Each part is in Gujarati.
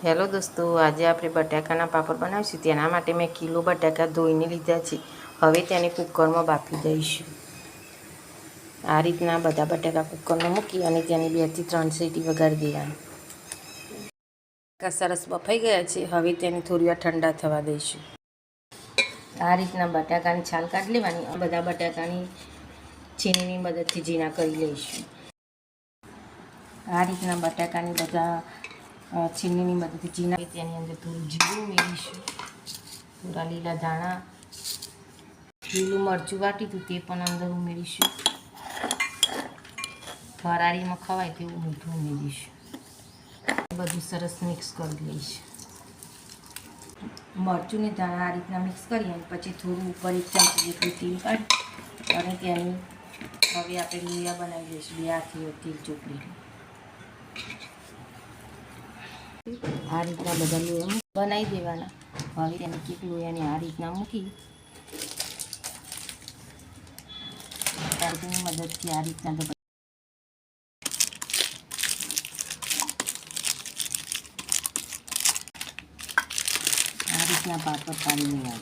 હેલો દોસ્તો, આજે આપણે બટાકાના પાપડ બનાવીશું। તેના માટે મેં કિલો બટાકા ધોઈને લીધા છે। હવે તેને કુકરમાં બાફી દઈશું। આ રીતના બધા બટાકા કુકરમાં મૂકી અને તેની 2 થી 3 સીટી વગાડી દેવાની। બટાકા સરસ બફાઈ ગયા છે। હવે તેને થોડી વાર ઠંડા થવા દઈશું। આ રીતના બટાકાની છાલ કાઢી લેવાની। બધા બટાકાની છીણીની મદદથી ઝીણા કરી લઈશું। આ રીતના બટાકાની બધા છીણીની મદદથી ઝીણા તેની અંદર થોડું જીરું ઉમેરીશું, થોડા લીલા ધાણા, લીલું મરચું વાટી હતું તે પણ અંદર ઉમેરીશું, ફરાળીમાં ખવાય તેવું મીઠું ઉમેરીશું। બધું સરસ મિક્સ કરી લઈશું। મરચું ને ધાણા આ રીતના મિક્સ કરી અને પછી થોડું ઉપર 1 ચમચી જેટલું તેલ કાઢી અને તેની હવે આપણે લોયા બનાવી લઈશું। 2 હાથથી તેલ ચોપડી આ રીતના બધા લોયા બનાવી દેવાના। હવે તેને કેક લોયાને આ રીતના મૂકી કાંટીની મદદથી આ રીતના પાપડ પાડી લેવાના।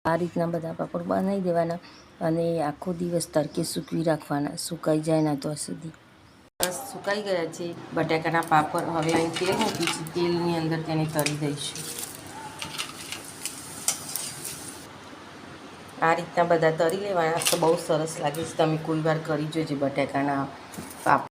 આ રીતના બધા પાપડ બનાવી દેવાના અને આખો દિવસ તડકે સૂકવી રાખવાના, સુકાઈ જાય ના તો સુધી। બસ સુકાઈ ગયા છે બટાકાના પાપડ। હવે અહીં તેલ મૂકી છે, તેલની અંદર તેને તળી દઈશું। આ રીતના બધા તળી લેવાના। તો બહુ સરસ લાગે છે, તમે કોઈ વાર કરી જોજો બટાકાના પાપડ।